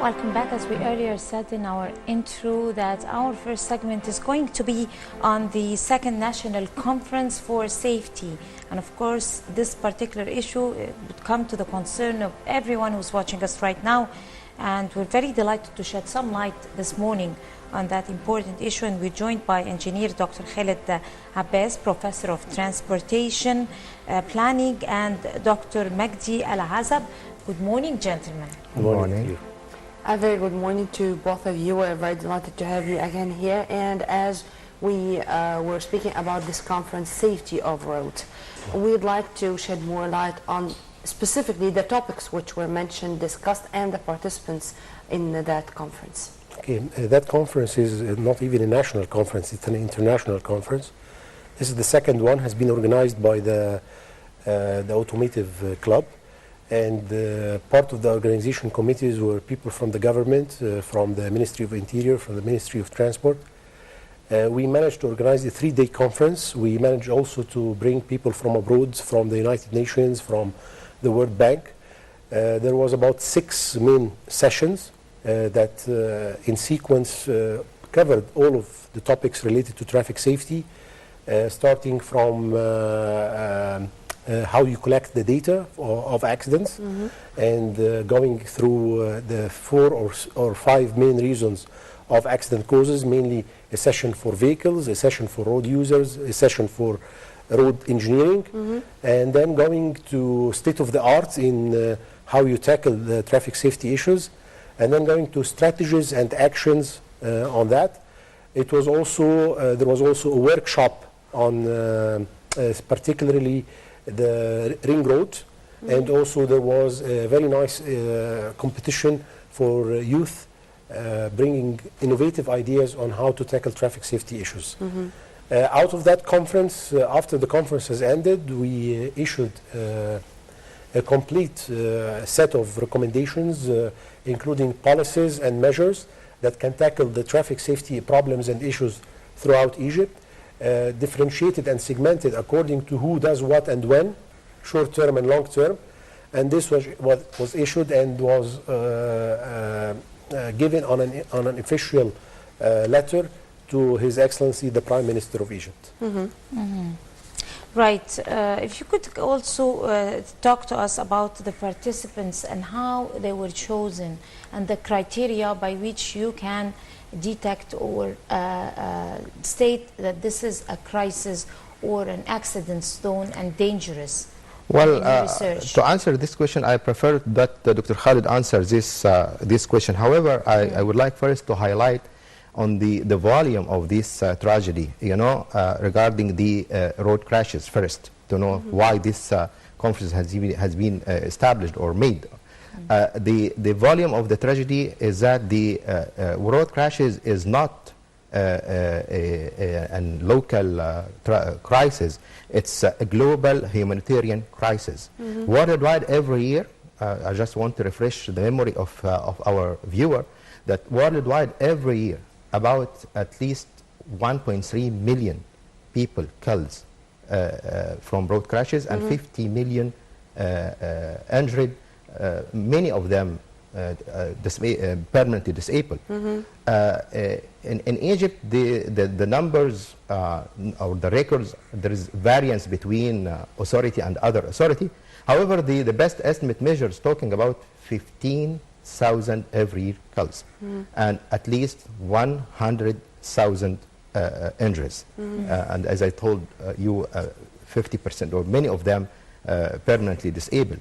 Welcome back. As we earlier said in our intro, that our first segment is going to be on the second National Conference for Safety. And of course, this particular issue would come to the concern of everyone who's watching us right now. And we're very delighted to shed some light this morning on that important issue. And we're joined by Engineer Dr. Khaled Abbas, Professor of Transportation Planning, and Dr. Magdi Al-Azab. Good morning, gentlemen. Good morning. A very good morning to both of you. We're very delighted to have you again here. And as we were speaking about this conference, safety of roads, we'd like to shed more light on specifically the topics which were mentioned, discussed, and the participants in that conference. Okay, that conference is not even a national conference, it's an international conference. This is the second one, has been organized by the Automotive Club. And part of the organization committees were people from the government, from the Ministry of Interior, from the Ministry of Transport. We managed to organize a 3-day conference. We managed also to bring people from abroad, from the United Nations, from the World Bank. There was about 6 main sessions that in sequence covered all of the topics related to traffic safety, starting from how you collect the data of accidents, and going through the 4 or 5 main reasons of accident causes, mainly a session for vehicles, a session for road users, a session for road engineering, and then going to state of the art in how you tackle the traffic safety issues, and then going to strategies and actions on that. It was also, there was also a workshop on particularly the ring road, and also there was a very nice competition for youth bringing innovative ideas on how to tackle traffic safety issues. Out of that conference, after the conference has ended, we issued a complete set of recommendations, including policies and measures that can tackle the traffic safety problems and issues throughout Egypt. Differentiated and segmented according to who does what and when, short term and long term, and this was what was issued and was given on an official letter to His Excellency the Prime Minister of Egypt. Right. If you could also talk to us about the participants and how they were chosen and the criteria by which you can detect or state that this is a crisis or an accident zone and dangerous. Well, to answer this question, I prefer that Dr. Khaled answers this question. However, I would like first to highlight on the volume of this tragedy, regarding the road crashes first, to know why this conference has been established or made. The volume of the tragedy is that the road crashes is not a local crisis. It's a global humanitarian crisis. Worldwide, every year, I just want to refresh the memory of our viewer, that worldwide every year, about at least 1.3 million people killed from road crashes, and 50 million injured, many of them permanently disabled. In Egypt, the numbers or the records, there is variance between authority and other authority. However, the best estimate measures talking about 15,000 every year kills, and at least 100,000 injuries. And as I told you, 50% or many of them permanently disabled.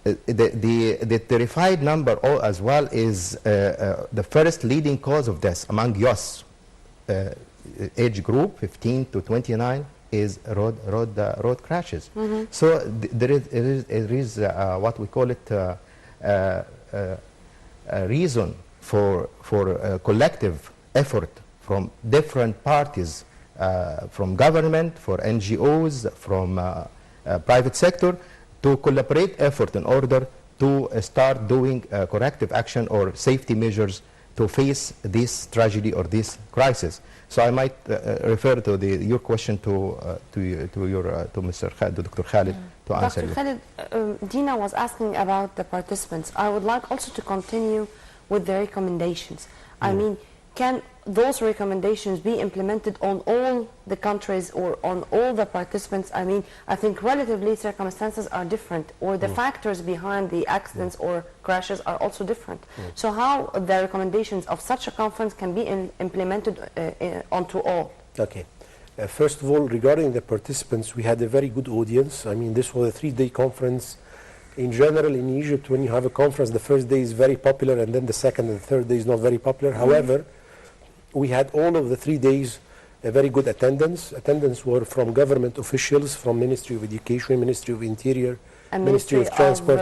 The terrified number as well is the first leading cause of death among youth age group 15 to 29 is road crashes. So there is what we call it a reason for collective effort from different parties, from government, for NGOs, from private sector, to collaborate effort in order to start doing corrective action or safety measures to face this tragedy or this crisis. So I might refer to your question to Mr. Khaled, to Dr. Khaled, to answer. Dr. Khaled, Dina was asking about the participants. I would like also to continue with the recommendations. I mean, can those recommendations be implemented on all the countries or on all the participants? I mean, I think relatively circumstances are different, or the factors behind the accidents or crashes are also different. So how the recommendations of such a conference can be implemented onto all? Okay. First of all, regarding the participants, we had a very good audience. I mean, this was a 3-day conference. In general, in Egypt, when you have a conference, the first day is very popular, and then the second and the third day is not very popular. However, we had all of the 3 days a very good attendance. Attendance were from government officials, from Ministry of Education, Ministry of Interior, And Ministry of Transport,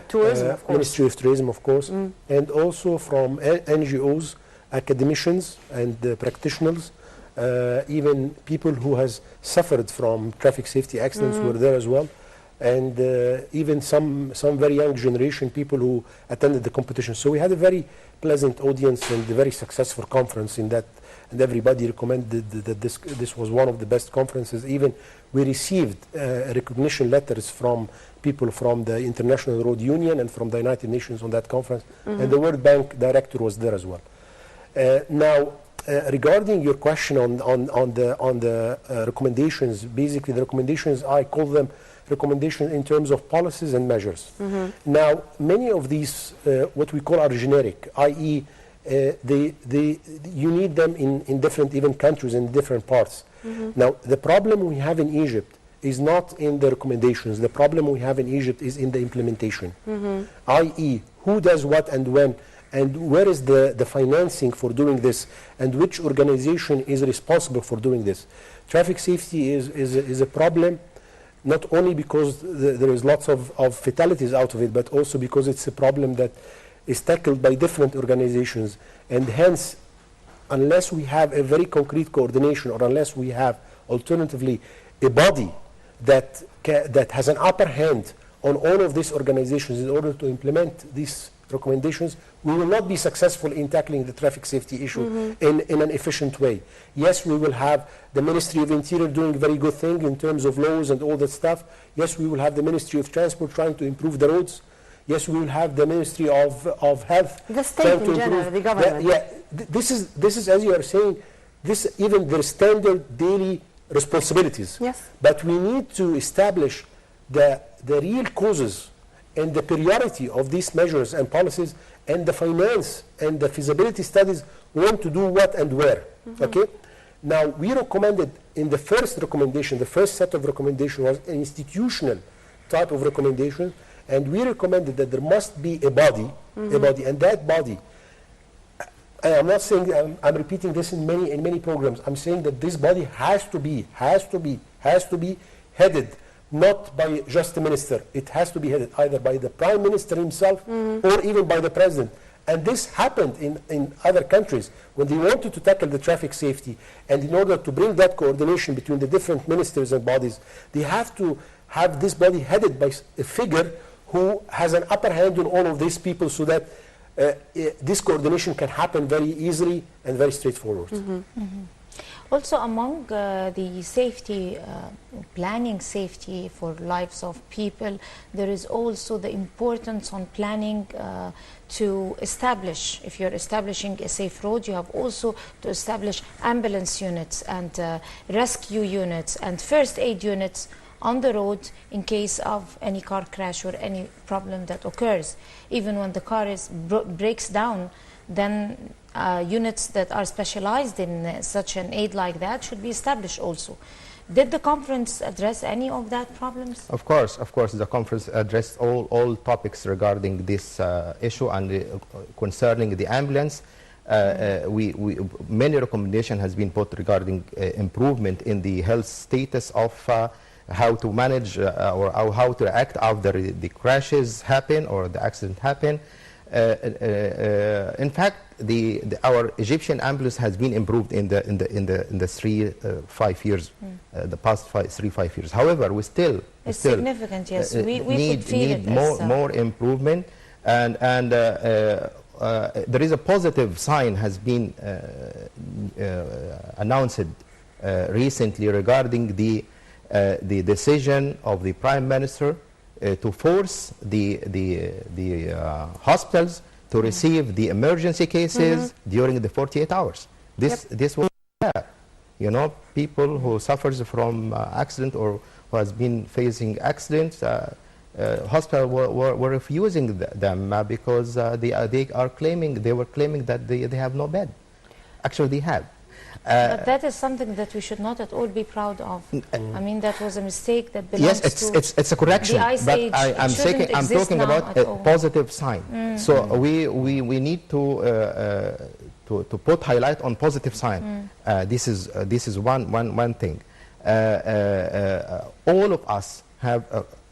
Tourism, of course. Ministry of Tourism, of course, and also from NGOs, academicians, and practitioners. Even people who has suffered from traffic safety accidents were there as well, and even some very young generation people who attended the competition. So we had a very pleasant audience and a very successful conference in that, and everybody recommended that this was one of the best conferences. Even we received recognition letters from people from the International Road Union and from the United Nations on that conference, and the World Bank director was there as well. Now, regarding your question on the recommendations, basically the recommendations, I call them recommendations in terms of policies and measures. Now, many of these, what we call are generic, i.e., you need them in different even countries, in different parts. Now, the problem we have in Egypt is not in the recommendations. The problem we have in Egypt is in the implementation, i.e., who does what and when, and where is the financing for doing this, and which organization is responsible for doing this. Traffic safety is a problem, not only because there is lots of fatalities out of it, but also because it's a problem that is tackled by different organizations, and hence, unless we have a very concrete coordination, or unless we have alternatively a body that has an upper hand on all of these organizations in order to implement these recommendations, we will not be successful in tackling the traffic safety issue in an efficient way. Yes, we will have the Ministry of Interior doing a very good thing in terms of laws and all that stuff. Yes, we will have the Ministry of Transport trying to improve the roads. Yes, we will have the Ministry of Health. The state in general, the government. This is, as you are saying, this even their standard daily responsibilities. Yes. But we need to establish the real causes and the priority of these measures and policies, and the finance and the feasibility studies when to do what and where. Okay? Now, we recommended in the first recommendation, the first set of recommendation was an institutional type of recommendation, and we recommended that there must be a body, and that body, and I'm not saying, I'm repeating this in many programs, I'm saying that this body has to be headed not by just the minister. It has to be headed either by the prime minister himself or even by the president. And this happened in other countries when they wanted to tackle the traffic safety, and in order to bring that coordination between the different ministers and bodies, they have to have this body headed by a figure who has an upper hand on all of these people, so that this coordination can happen very easily and very straightforward. Also, among the safety, planning safety for lives of people, there is also the importance on planning to establish, if you're establishing a safe road, you have also to establish ambulance units and rescue units and first aid units on the road in case of any car crash or any problem that occurs. Even when the car breaks down, then units that are specialized in such an aid like that should be established also. Did the conference address any of that problems? Of course, the conference addressed all topics regarding this issue, and concerning the ambulance. Many recommendation has been put regarding improvement in the health status of how to manage or how to react after the crashes happen or the accident happen. In fact, our Egyptian ambulance has been improved in the 3-5 years, the past 3-5 years. However, we still significant. Yes, we need more improvement, and there is a positive sign has been announced recently regarding the decision of the Prime Minister to force the hospitals to receive the emergency cases during the 48 hours. This was there. You know, people who suffers from accident or who has been facing accidents, hospital were refusing them because they were claiming that they have no bed. Actually, they have. But that is something that we should not at all be proud of. I mean, that was a mistake that belongs yes, it's a correction. the ice but age. I'm talking about a positive sign. So we need to put highlight on positive sign. This is one thing. All of us have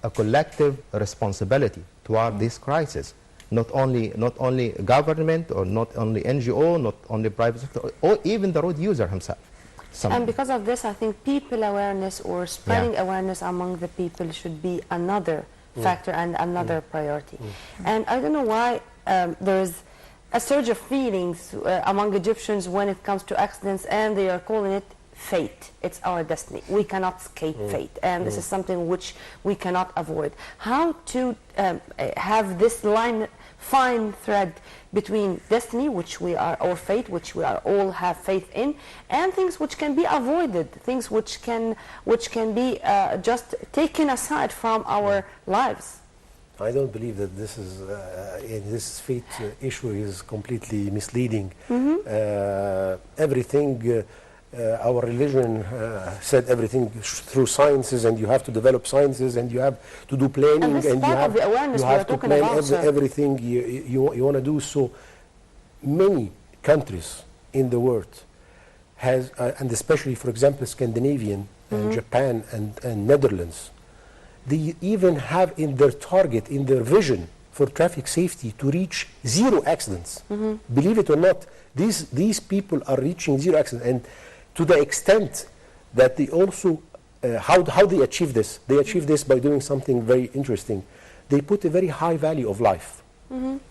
a collective responsibility toward this crisis. Not only government or not only NGO, not only private sector, or even the road user himself. And because of this, I think people awareness or spreading awareness among the people should be another factor and another priority. And I don't know why there is a surge of feelings among Egyptians when it comes to accidents, and they are calling it fate. It's our destiny. We cannot escape fate, and this is something which we cannot avoid. How to have this fine thread between destiny, which we are, or fate, which we are all have faith in, and things which can be avoided, things which can be just taken aside from our lives. I don't believe that this is this fate issue is completely misleading. Everything. Our religion said everything through sciences, and you have to develop sciences, and you have to do planning, and you have to plan everything you want to do. So many countries in the world has, and especially, for example, Scandinavian, Japan, and Netherlands, they even have in their target, in their vision for traffic safety, to reach 0 accidents. Believe it or not, these people are reaching 0 accidents, and to the extent that they also, how they achieve this? They achieve this by doing something very interesting. They put a very high value of life. And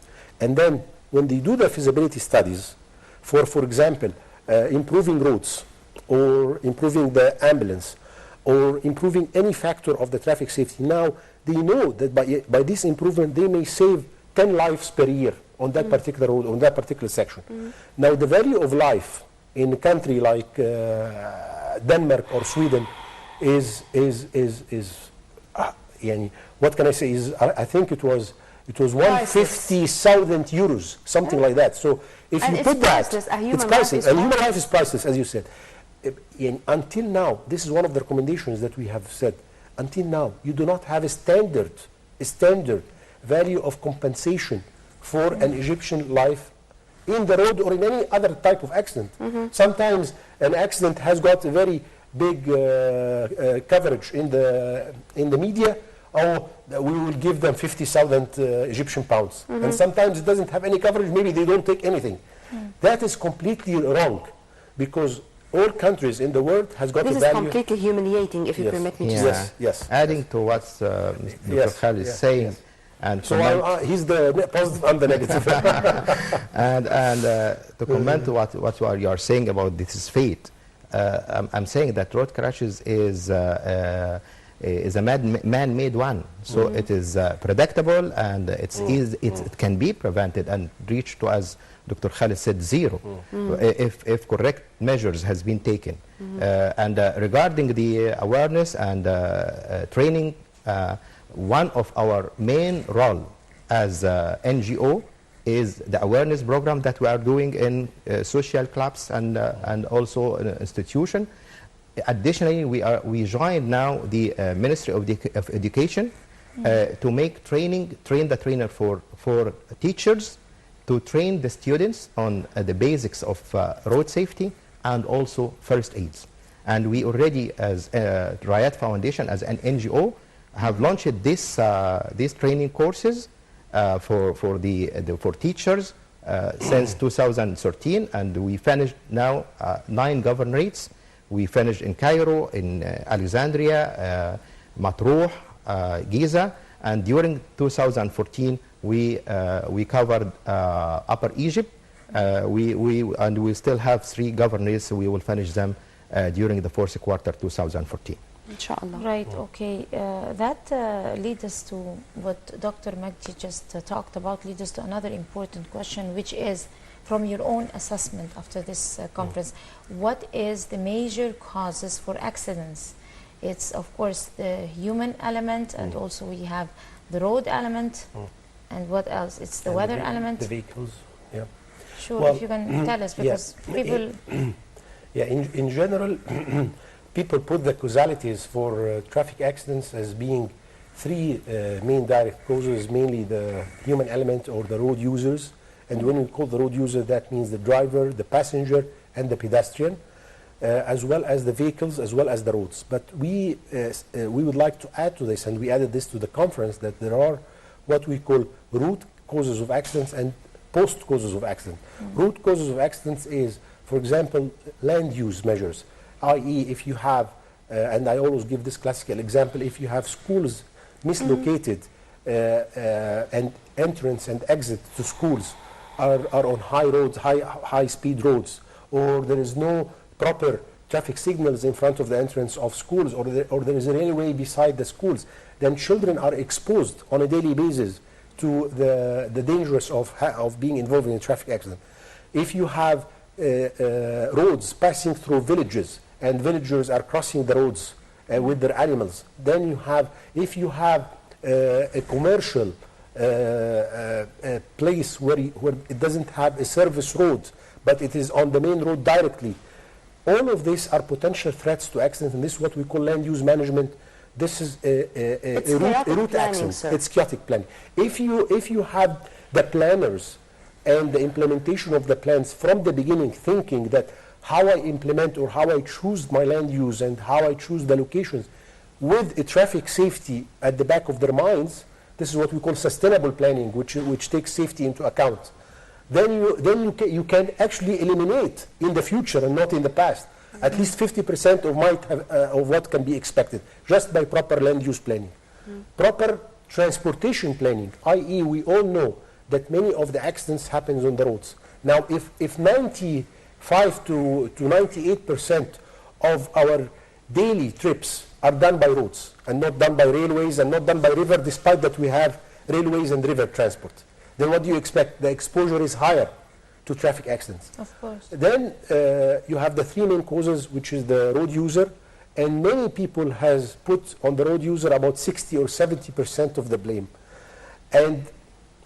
then when they do the feasibility studies for example, improving roads, or improving the ambulance, or improving any factor of the traffic safety, now they know that by this improvement they may save 10 lives per year on that particular road, on that particular section. Now the value of life in a country like Denmark or Sweden is what can I say, is I think it was 150,000 euros, something like that. So if you put that, it's priceless. And human life is priceless, as you said. Until now, this is one of the recommendations that we have said. Until now, you do not have a standard value of compensation for an Egyptian life in the road or in any other type of accident. Sometimes an accident has got a very big coverage in the media. Oh, we will give them 50,000 Egyptian pounds. And sometimes it doesn't have any coverage. Maybe they don't take anything. That is completely wrong, because all countries in the world has got a value. This is completely humiliating, if you permit me to say. Yes. Adding to what Dr. Khaled is saying, and so he's the positive and the negative. and to comment to what you are saying about this is fate. I'm saying that road crashes is a man-made one, so it is predictable, and it can be prevented and reached to, as Dr. Khaled said, 0 if correct measures has been taken. And regarding the awareness and training, one of our main role as NGO is the awareness program that we are doing in social clubs and also in institution. Additionally, we joined now the Ministry of Education to make train the trainer for teachers, to train the students on the basics of road safety and also first aids. And we already, as Riyadh Foundation, as an NGO, have launched these training courses for teachers since 2013, and we finished now 9 governorates. We finished in Cairo, in Alexandria, Matruh, Giza, and during 2014 we covered Upper Egypt. We still have 3 governorates, so we will finish them during the fourth quarter 2014. Inshallah. Right, okay. That leads us to what Dr. Magdi just talked about, leads us to another important question, which is, from your own assessment after this conference, what is the major causes for accidents? It's, of course, the human element, and also we have the road element, and what else? It's the weather element. The vehicles, yeah. Sure, Well, if you can tell us, because people... Yeah, in general, people put the causalities for traffic accidents as being three main direct causes, mainly the human element or the road users. And when we call the road user, that means the driver, the passenger, and the pedestrian, as well as the vehicles, as well as the roads. But we would like to add to this, and we added this to the conference, that there are what we call root causes of accidents and post causes of accidents. Root causes of accidents is, for example, land use measures, i.e. if you have, and I always give this classical example, if you have schools mislocated and entrance and exit to schools are on high roads, high speed roads, or there is no proper traffic signals in front of the entrance of schools, or there is a railway beside the schools, then children are exposed on a daily basis to the dangers of being involved in a traffic accident. If you have roads passing through villages and villagers are crossing the roads with their animals, then you have, if you have a commercial place where it doesn't have a service road, but it is on the main road directly, all of these are potential threats to accidents, and this is what we call land use management. This is a route accident. Sir. It's chaotic planning. If you have the planners and the implementation of the plans from the beginning, thinking that how I implement or how I choose my land use and how I choose the locations with a traffic safety at the back of their minds, this is what we call sustainable planning, which takes safety into account. Then you can actually eliminate in the future and not in the past at least 50% of what can be expected just by proper land use planning. Proper transportation planning, i.e. we all know that many of the accidents happens on the roads. Now, if 95 to 98% of our daily trips are done by roads and not done by railways and not done by river, despite that we have railways and river transport, then what do you expect? The exposure is higher to traffic accidents. Of course. Then you have the three main causes, which is the road user, and many people has put on the road user about 60 or 70% of the blame. And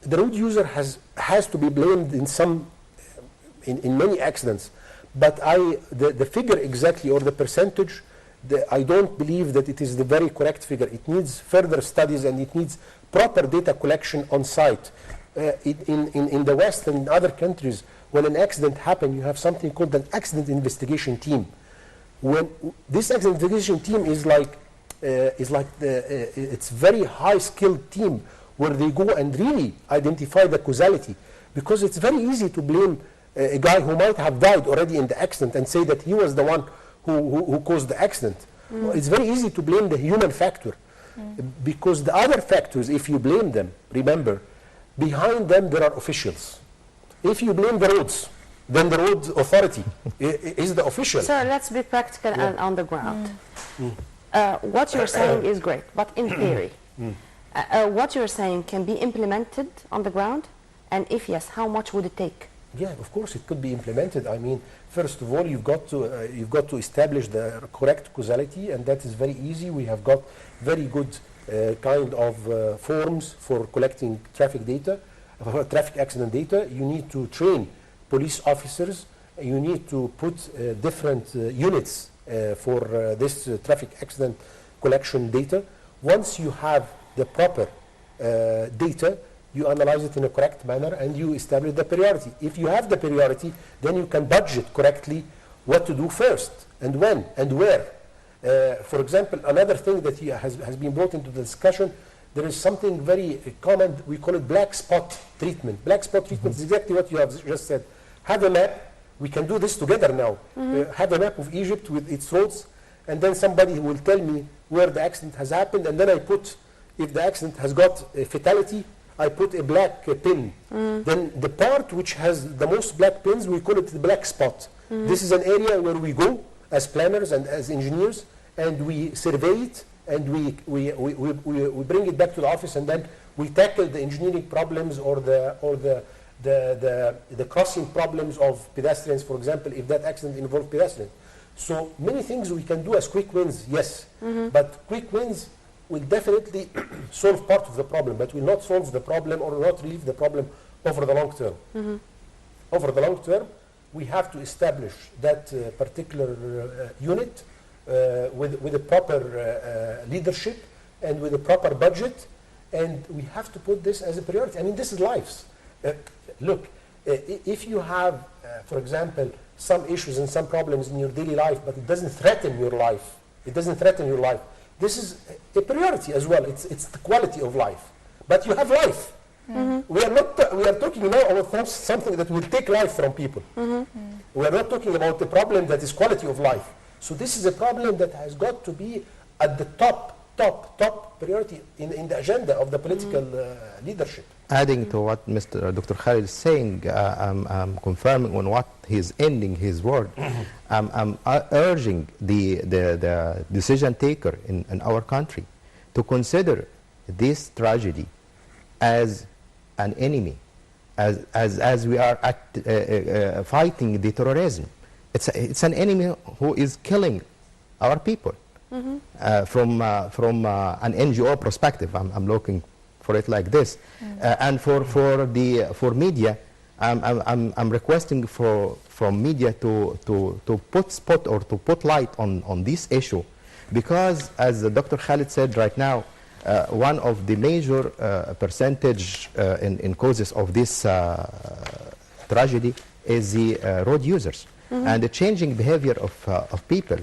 the road user has to be blamed in many accidents, but the figure exactly or the percentage, I don't believe that it is the very correct figure. It needs further studies and it needs proper data collection on site. In the West and in other countries, when an accident happens, you have something called an accident investigation team. When this accident investigation team it's very high skilled team where they go and really identify the causality, because it's very easy to blame a guy who might have died already in the accident and say that he was the one who caused the accident. It's very easy to blame the human factor, because the other factors, if you blame them, remember, behind them there are officials. If you blame the roads, then the road authority is the official. Sir, let's be practical and on the ground. What you're saying is great, but in theory, what you're saying can be implemented on the ground, and if yes, how much would it take? Yeah, of course it could be implemented. I mean, first of all, you've got to establish the correct causality, and that is very easy. We have got very good kind of forms for collecting traffic data, traffic accident data. You need to train police officers. You need to put different units for this traffic accident collection data. Once you have the proper data, you analyze it in a correct manner and you establish the priority. If you have the priority, then you can budget correctly what to do first and when and where. For example, another thing that has been brought into the discussion, there is something very common, we call it black spot treatment. Black spot treatment is exactly what you have just said. Have a map, we can do this together now. Have a map of Egypt with its roads, and then somebody will tell me where the accident has happened, and then I put, if the accident has got a fatality, I put a black pin. Then the part which has the most black pins, we call it the black spot. This is an area where we go as planners and as engineers, and we survey it, and we bring it back to the office, and then we tackle the engineering problems or the crossing problems of pedestrians, for example, if that accident involved pedestrians. So many things we can do as quick wins, yes, but quick wins will definitely solve part of the problem, but will not solve the problem or not relieve the problem over the long term. Over the long term, we have to establish that particular unit with a proper leadership and with a proper budget, and we have to put this as a priority. I mean, this is lives. Look, if you have, for example, some issues and some problems in your daily life, but it doesn't threaten your life, this is a priority as well. It's the quality of life. But you have life. We are talking now about something that will take life from people. We are not talking about a problem that is quality of life. So this is a problem that has got to be at the top priority in the agenda of the political leadership. Adding to what Dr. Khaled is saying, I'm confirming on what he's ending his word. I'm urging the decision taker in our country to consider this tragedy as an enemy, as we are fighting the terrorism. It's an enemy who is killing our people. From an NGO perspective, I'm looking for it like this, and for media, I'm requesting from media to put light on this issue, because as Dr. Khaled said right now, one of the major percentage in causes of this tragedy is the road users, and the changing behavior of people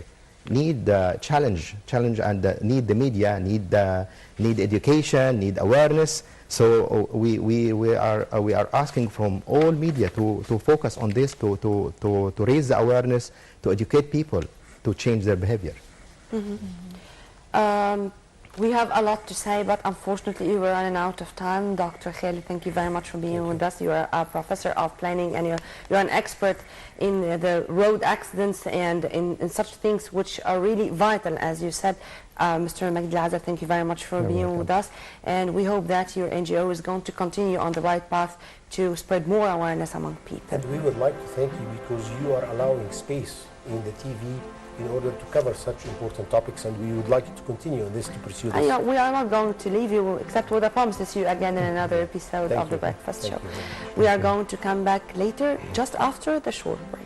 need challenge and need the media, need education, need awareness. So we are asking from all media to focus on this, to raise the awareness, to educate people, to change their behavior. We have a lot to say, but unfortunately we're running out of time. Dr. Khaled, thank you very much for being with us. You are a professor of planning, and you're an expert in the road accidents and in such things which are really vital, as you said. Mr. Abdelazim, thank you very much for being with us, and we hope that your NGO is going to continue on the right path to spread more awareness among people. And we would like to thank you because you are allowing space in the TV in order to cover such important topics, and we would like you to continue on this, to pursue this. We are not going to leave you except with a promise to see you again in another episode of The Breakfast Show. We are going to come back later, just after the short break.